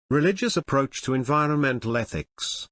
Religious approach to environmental ethics.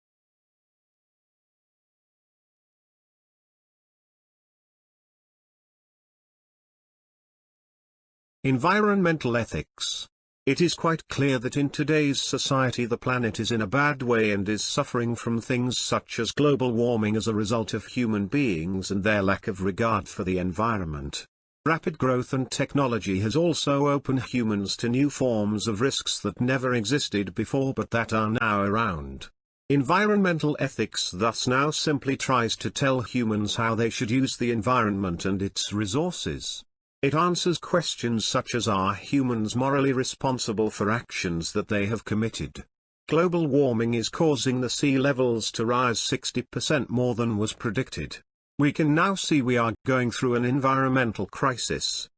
Environmental ethics. It is quite clear that in today's society the planet is in a bad way and is suffering from things such as global warming as a result of human beings and their lack of regard for the environment. Rapid growth and technology has also opened humans to new forms of risks that never existed before but that are now around. Environmental ethics thus now simply tries to tell humans how they should use the environment and its resources. It answers questions such as, are humans morally responsible for actions that they have committed? Global warming is causing the sea levels to rise 60% more than was predicted. We can now see we are going through an environmental crisis.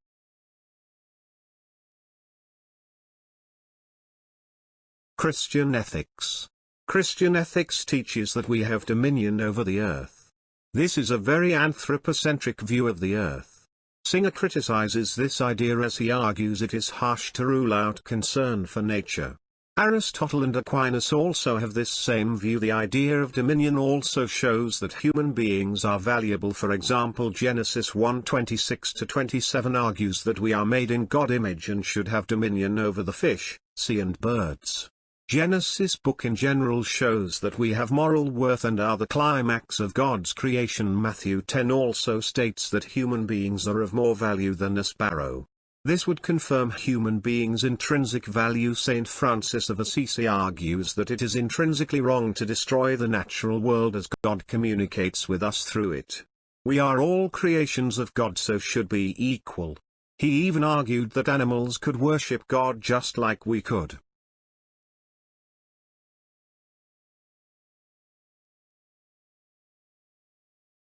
Christian ethics. Christian ethics teaches that we have dominion over the earth. This is a very anthropocentric view of the earth. Singer criticizes this idea as he argues it is harsh to rule out concern for nature. Aristotle and Aquinas also have this same view. The idea of dominion also shows that human beings are valuable. For example, Genesis 1:26-27 argues that we are made in God's image and should have dominion over the fish, sea and birds. Genesis book in general shows that we have moral worth and are the climax of God's creation. Matthew 10 also states that human beings are of more value than a sparrow. This would confirm human beings' intrinsic value. Saint Francis of Assisi argues that it is intrinsically wrong to destroy the natural world as God communicates with us through it. We are all creations of God, so should be equal. He even argued that animals could worship God just like we could.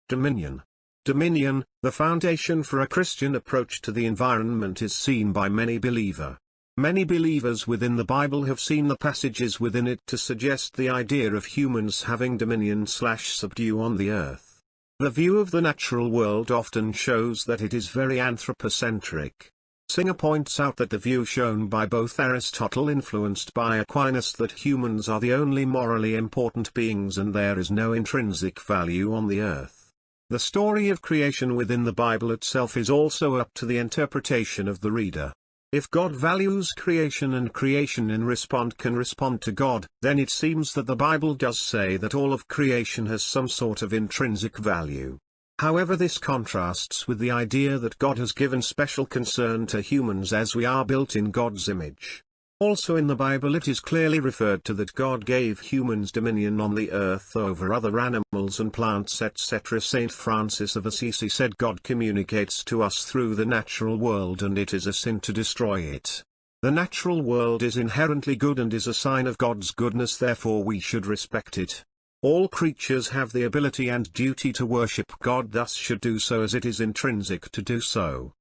Dominion. Dominion, the foundation for a Christian approach to the environment, is seen by many believers. Many believers within the Bible have seen the passages within it to suggest the idea of humans having dominion/subdue on the earth. The view of the natural world often shows that it is very anthropocentric. Singer points out that the view shown by both Aristotle influenced by Aquinas that humans are the only morally important beings and there is no intrinsic value on the earth. The story of creation within the Bible itself is also up to the interpretation of the reader. If God values creation and creation in response can respond to God, then it seems that the Bible does say that all of creation has some sort of intrinsic value. However, this contrasts with the idea that God has given special concern to humans as we are built in God's image. Also in the Bible it is clearly referred to that God gave humans dominion on the earth over other animals and plants, etc. Saint Francis of Assisi said God communicates to us through the natural world and it is a sin to destroy it. The natural world is inherently good and is a sign of God's goodness, therefore we should respect it. All creatures have the ability and duty to worship God, thus should do so as it is intrinsic to do so.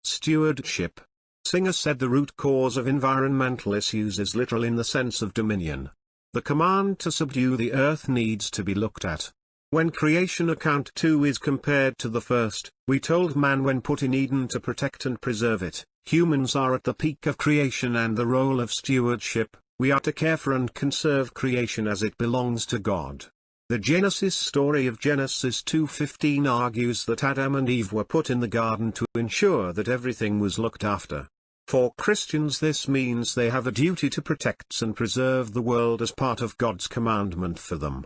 Stewardship. Singer said the root cause of environmental issues is literal in the sense of dominion. The command to subdue the earth needs to be looked at. When creation account 2 is compared to the first, we told man when put in Eden to protect and preserve it. Humans are at the peak of creation and the role of stewardship, we are to care for and conserve creation as it belongs to God. The Genesis story of Genesis 2:15 argues that Adam and Eve were put in the garden to ensure that everything was looked after. For Christians this means they have a duty to protect and preserve the world as part of God's commandment for them.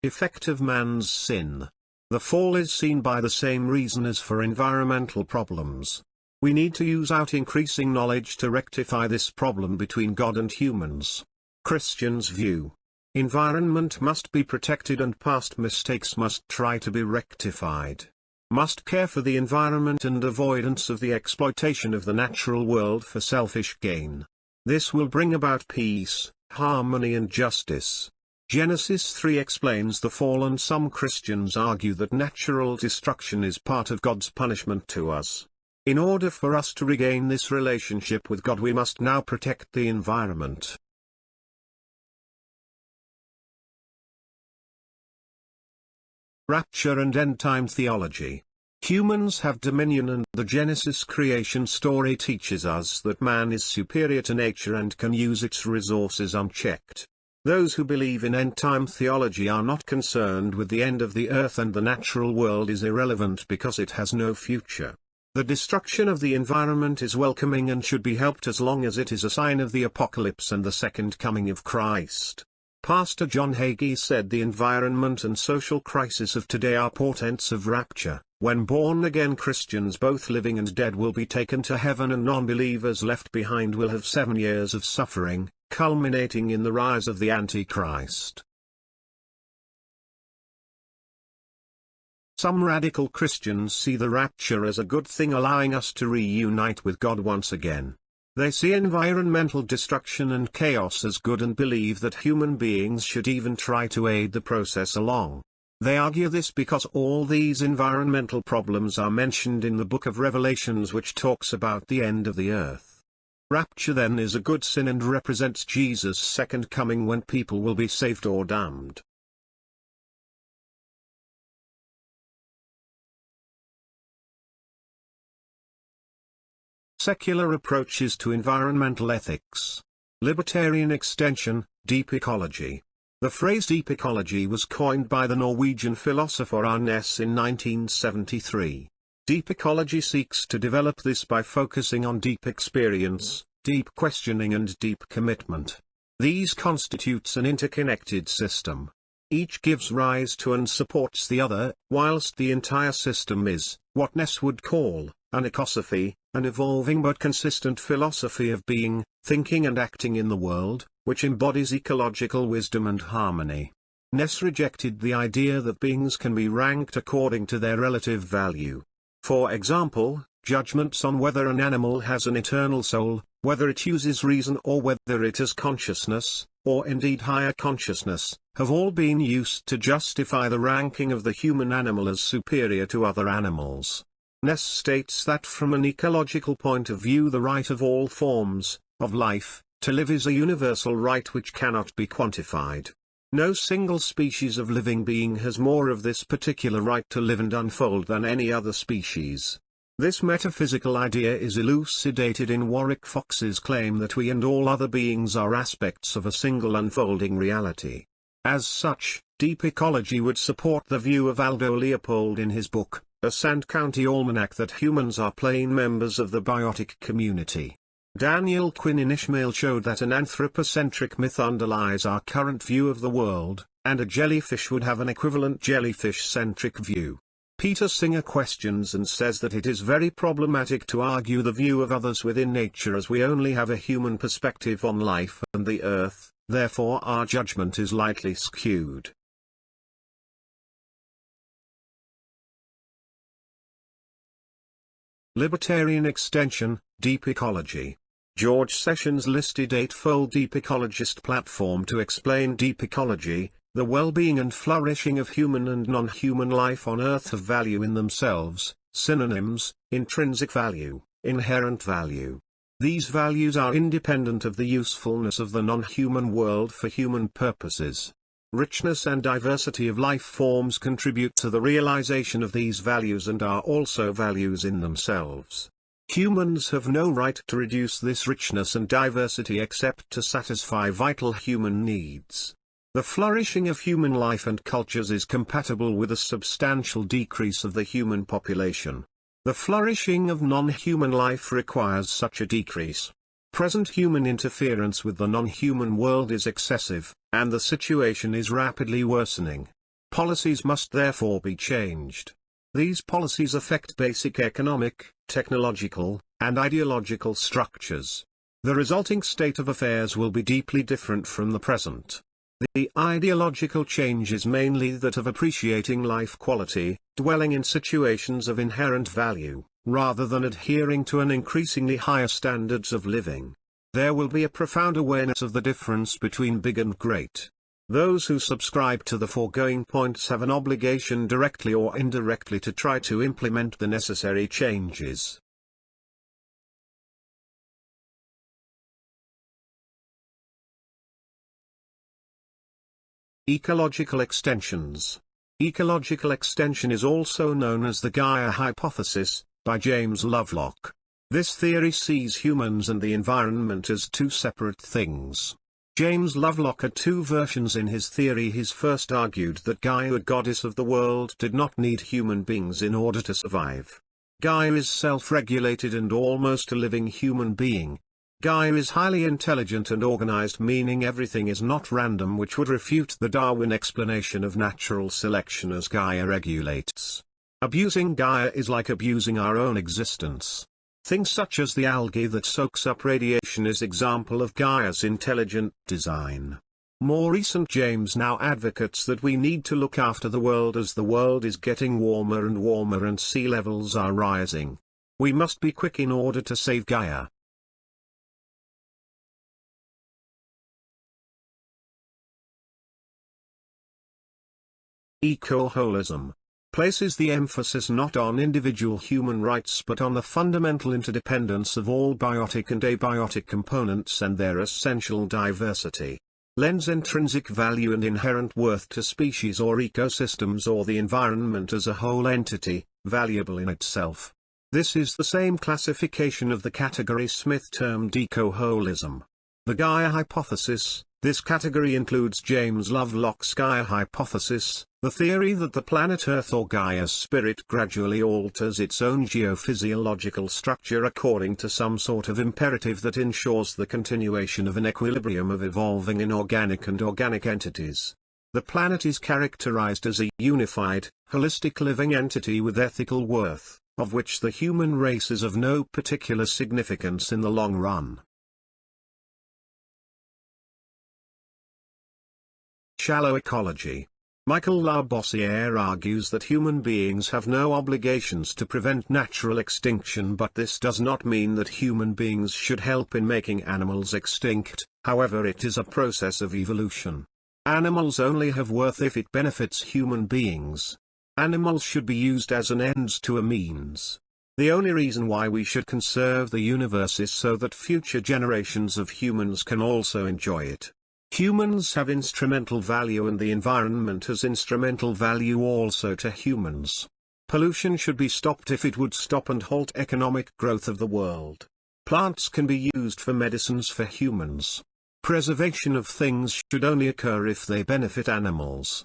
Effect of man's sin. The fall is seen by the same reason as for environmental problems. We need to use out increasing knowledge to rectify this problem between God and humans. Christians' view. Environment must be protected and past mistakes must try to be rectified. Must care for the environment and avoidance of the exploitation of the natural world for selfish gain. This will bring about peace, harmony and justice. Genesis 3 explains the fall, and some Christians argue that natural destruction is part of God's punishment to us. In order for us to regain this relationship with God, we must now protect the environment. Rapture and End-time theology. Humans have dominion, and the Genesis creation story teaches us that man is superior to nature and can use its resources unchecked. Those who believe in end-time theology are not concerned with the end of the earth, and the natural world is irrelevant because it has no future. The destruction of the environment is welcoming and should be helped as long as it is a sign of the apocalypse and the second coming of Christ. Pastor John Hagee said the environment and social crisis of today are portents of rapture, when born-again Christians both living and dead will be taken to heaven and non-believers left behind will have 7 years of suffering, culminating in the rise of the Antichrist. Some radical Christians see the rapture as a good thing, allowing us to reunite with God once again. They see environmental destruction and chaos as good and believe that human beings should even try to aid the process along. They argue this because all these environmental problems are mentioned in the book of Revelations, which talks about the end of the earth. Rapture then is a good sin and represents Jesus' second coming, when people will be saved or damned. Secular approaches to environmental ethics. Libertarian extension, deep ecology. The phrase deep ecology was coined by the Norwegian philosopher Arnes in 1973. Deep ecology seeks to develop this by focusing on deep experience, deep questioning and deep commitment. These constitutes an interconnected system. Each gives rise to and supports the other, whilst the entire system is, what Ness would call, an ecosophy, an evolving but consistent philosophy of being, thinking and acting in the world, which embodies ecological wisdom and harmony. Ness rejected the idea that beings can be ranked according to their relative value. For example, judgments on whether an animal has an eternal soul, whether it uses reason or whether it has consciousness, or indeed higher consciousness, have all been used to justify the ranking of the human animal as superior to other animals. Ness states that from an ecological point of view, the right of all forms of life to live is a universal right which cannot be quantified. No single species of living being has more of this particular right to live and unfold than any other species. This metaphysical idea is elucidated in Warwick Fox's claim that we and all other beings are aspects of a single unfolding reality. As such, deep ecology would support the view of Aldo Leopold in his book, A Sand County Almanac, that humans are plain members of the biotic community. Daniel Quinn in Ishmael showed that an anthropocentric myth underlies our current view of the world, and a jellyfish would have an equivalent jellyfish-centric view. Peter Singer questions and says that it is very problematic to argue the view of others within nature, as we only have a human perspective on life and the earth, therefore our judgment is lightly skewed. Libertarian extension, deep ecology. George Sessions listed 8-fold deep ecologist platform to explain deep ecology. The well-being and flourishing of human and non-human life on Earth have value in themselves. Synonyms: intrinsic value, inherent value. These values are independent of the usefulness of the non-human world for human purposes. Richness and diversity of life forms contribute to the realization of these values and are also values in themselves. Humans have no right to reduce this richness and diversity except to satisfy vital human needs. The flourishing of human life and cultures is compatible with a substantial decrease of the human population. The flourishing of non-human life requires such a decrease. Present human interference with the non-human world is excessive, and the situation is rapidly worsening. Policies must therefore be changed. These policies affect basic economic, technological, and ideological structures. The resulting state of affairs will be deeply different from the present. The ideological change is mainly that of appreciating life quality, dwelling in situations of inherent value, rather than adhering to an increasingly higher standards of living. There will be a profound awareness of the difference between big and great. Those who subscribe to the foregoing points have an obligation directly or indirectly to try to implement the necessary changes. Ecological extensions. Ecological extension is also known as the Gaia hypothesis, by James Lovelock. This theory sees humans and the environment as two separate things. James Lovelock had two versions in his theory. He first argued that Gaia, goddess of the world, did not need human beings in order to survive. Gaia is self-regulated and almost a living human being. Gaia is highly intelligent and organized, meaning everything is not random, which would refute the Darwin explanation of natural selection as Gaia regulates. Abusing Gaia is like abusing our own existence. Things such as the algae that soaks up radiation is example of Gaia's intelligent design. More recent James now advocates that we need to look after the world as the world is getting warmer and sea levels are rising. We must be quick in order to save Gaia. Eco-holism places the emphasis not on individual human rights but on the fundamental interdependence of all biotic and abiotic components and their essential diversity. Lends intrinsic value and inherent worth to species or ecosystems or the environment as a whole entity, valuable in itself. This is the same classification of the category Smith termed eco-holism. The Gaia hypothesis. This category includes James Lovelock's Gaia hypothesis, the theory that the planet Earth or Gaia's spirit gradually alters its own geophysiological structure according to some sort of imperative that ensures the continuation of an equilibrium of evolving inorganic and organic entities. The planet is characterized as a unified, holistic living entity with ethical worth, of which the human race is of no particular significance in the long run. Shallow ecology. Michael Labossiere argues that human beings have no obligations to prevent natural extinction, but this does not mean that human beings should help in making animals extinct. However, it is a process of evolution. Animals only have worth if it benefits human beings. Animals should be used as an ends to a means. The only reason why we should conserve the universe is so that future generations of humans can also enjoy it. Humans have instrumental value and the environment has instrumental value also to humans. Pollution should be stopped if it would stop and halt economic growth of the world. Plants can be used for medicines for humans. Preservation of things should only occur if they benefit animals.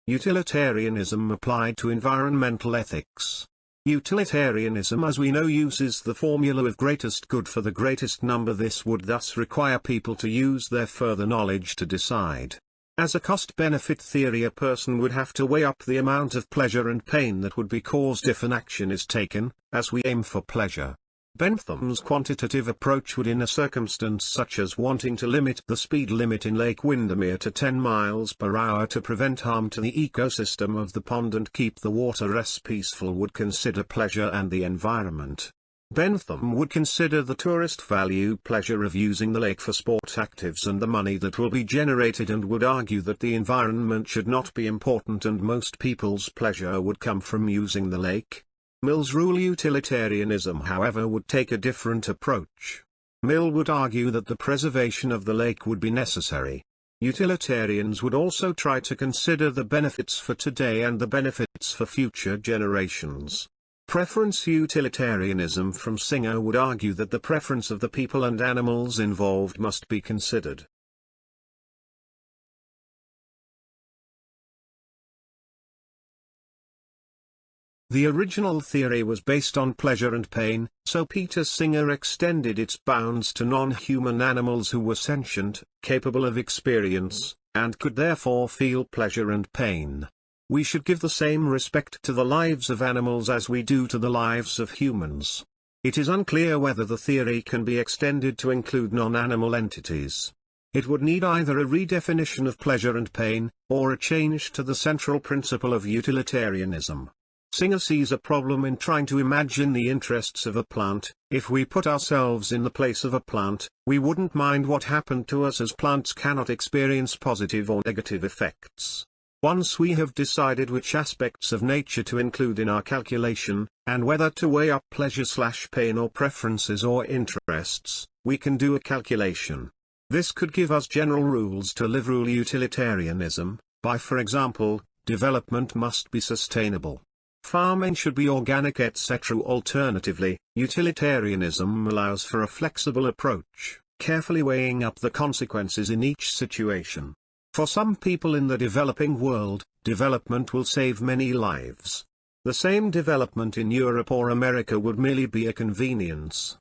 Utilitarianism applied to environmental ethics. Utilitarianism, as we know, uses the formula of greatest good for the greatest number. This would thus require people to use their further knowledge to decide. As a cost-benefit theory, a person would have to weigh up the amount of pleasure and pain that would be caused if an action is taken, as we aim for pleasure. Bentham's quantitative approach would, in a circumstance such as wanting to limit the speed limit in Lake Windermere to 10 miles per hour to prevent harm to the ecosystem of the pond and keep the water less peaceful, would consider pleasure and the environment. Bentham would consider the tourist value pleasure of using the lake for sport actives and the money that will be generated, and would argue that the environment should not be important and most people's pleasure would come from using the lake. Mill's rule utilitarianism, however, would take a different approach. Mill would argue that the preservation of the lake would be necessary. Utilitarians would also try to consider the benefits for today and the benefits for future generations. Preference utilitarianism from Singer would argue that the preference of the people and animals involved must be considered. The original theory was based on pleasure and pain, so Peter Singer extended its bounds to non-human animals who were sentient, capable of experience, and could therefore feel pleasure and pain. We should give the same respect to the lives of animals as we do to the lives of humans. It is unclear whether the theory can be extended to include non-animal entities. It would need either a redefinition of pleasure and pain, or a change to the central principle of utilitarianism. Singer sees a problem in trying to imagine the interests of a plant. If we put ourselves in the place of a plant, we wouldn't mind what happened to us, as plants cannot experience positive or negative effects. Once we have decided which aspects of nature to include in our calculation, and whether to weigh up pleasure/pain or preferences or interests, we can do a calculation. This could give us general rules to live. Rule utilitarianism, by for example, development must be sustainable. Farming should be organic, etc. Alternatively, utilitarianism allows for a flexible approach, carefully weighing up the consequences in each situation. For some people in the developing world, development will save many lives. The same development in Europe or America would merely be a convenience.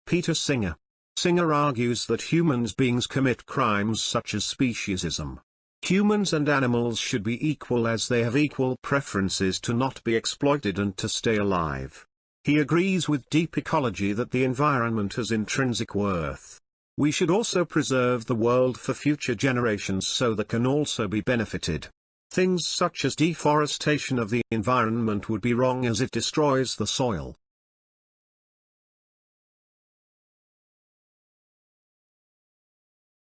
Peter Singer. Singer argues that human beings commit crimes such as speciesism. Humans and animals should be equal as they have equal preferences to not be exploited and to stay alive. He agrees with deep ecology that the environment has intrinsic worth. We should also preserve the world for future generations so they can also be benefited. Things such as deforestation of the environment would be wrong as it destroys the soil.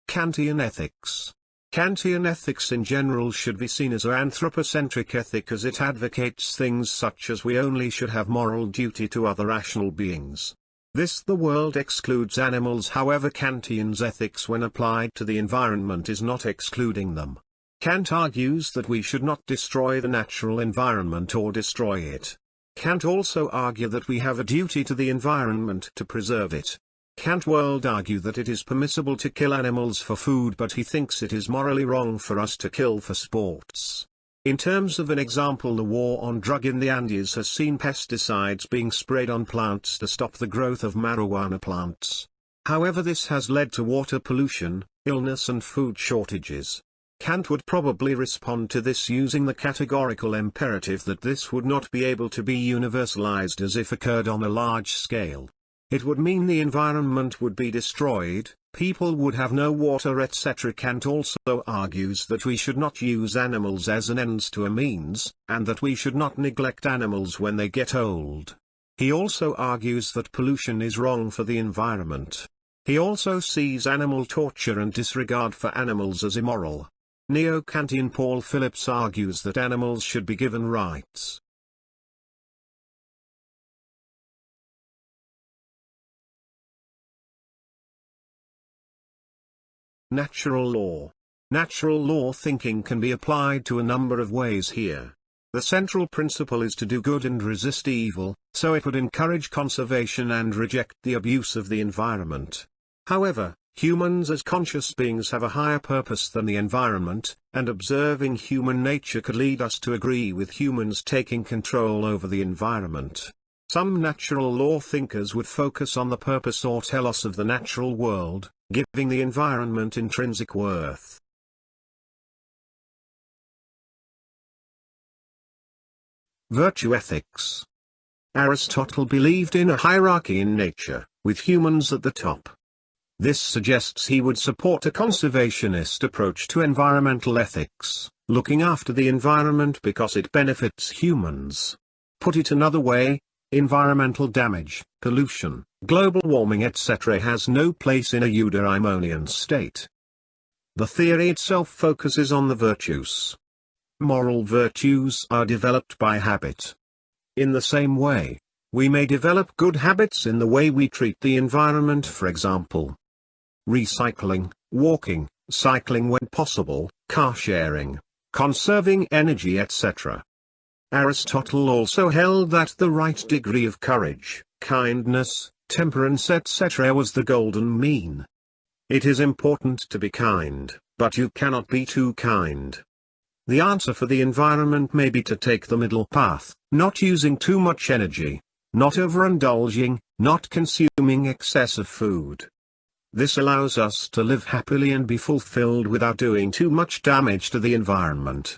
Kantian ethics. Kantian ethics in general should be seen as an anthropocentric ethic, as it advocates things such as we only should have moral duty to other rational beings. The world excludes animals. However, Kantian's ethics when applied to the environment is not excluding them. Kant argues that we should not destroy the natural environment or destroy it. Kant also argues that we have a duty to the environment to preserve it. Kant would argue that it is permissible to kill animals for food, but he thinks it is morally wrong for us to kill for sports. In terms of an example, the war on drug in the Andes has seen pesticides being sprayed on plants to stop the growth of marijuana plants. However, this has led to water pollution, illness and food shortages. Kant would probably respond to this using the categorical imperative that this would not be able to be universalized as if occurred on a large scale. It would mean the environment would be destroyed, people would have no water, etc. Kant also argues that we should not use animals as an ends to a means, and that we should not neglect animals when they get old. He also argues that pollution is wrong for the environment. He also sees animal torture and disregard for animals as immoral. Neo-Kantian Paul Phillips argues that animals should be given rights. Natural law. Natural law thinking can be applied to a number of ways here. The central principle is to do good and resist evil, so it would encourage conservation and reject the abuse of the environment. However, humans as conscious beings have a higher purpose than the environment, and observing human nature could lead us to agree with humans taking control over the environment. Some natural law thinkers would focus on the purpose or telos of the natural world, giving the environment intrinsic worth. Virtue ethics. Aristotle believed in a hierarchy in nature, with humans at the top. This suggests he would support a conservationist approach to environmental ethics, looking after the environment because it benefits humans. Put it another way, environmental damage, pollution, global warming etc. has no place in a eudaimonian state. The theory itself focuses on the virtues. Moral virtues are developed by habit. In the same way, we may develop good habits in the way we treat the environment, for example, recycling, walking, cycling when possible, car sharing, conserving energy etc. Aristotle also held that the right degree of courage, kindness, temperance etc. was the golden mean. It is important to be kind, but you cannot be too kind. The answer for the environment may be to take the middle path, not using too much energy, not overindulging, not consuming excessive food. This allows us to live happily and be fulfilled without doing too much damage to the environment.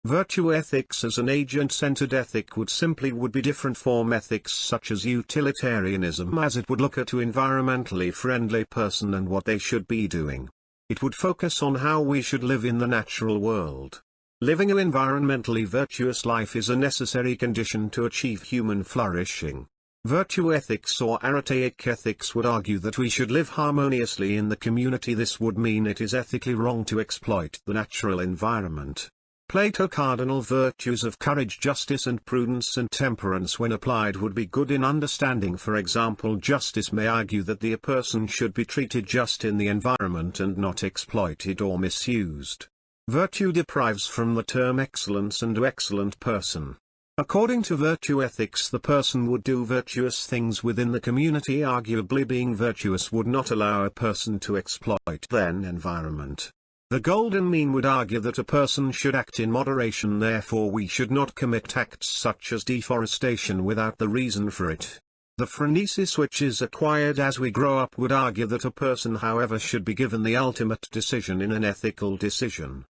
Virtue ethics as an agent-centered ethic would be different from ethics such as utilitarianism, as it would look at an environmentally friendly person and what they should be doing. It would focus on how we should live in the natural world. Living an environmentally virtuous life is a necessary condition to achieve human flourishing. Virtue ethics or aristotelic ethics would argue that we should live harmoniously in the community. This would mean it is ethically wrong to exploit the natural environment. Plato's cardinal virtues of courage, justice and prudence and temperance when applied would be good in understanding. For example, justice may argue that a person should be treated just in the environment and not exploited or misused. Virtue derives from the term excellence and excellent person. According to virtue ethics, the person would do virtuous things within the community. Arguably, being virtuous would not allow a person to exploit the environment. The golden mean would argue that a person should act in moderation, therefore we should not commit acts such as deforestation without the reason for it. The phronesis which is acquired as we grow up would argue that a person, however, should be given the ultimate decision in an ethical decision.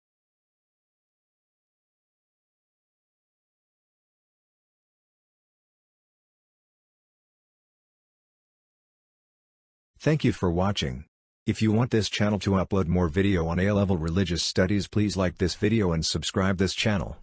Thank you for watching. If you want this channel to upload more video on A-level religious studies, please like this video and subscribe this channel.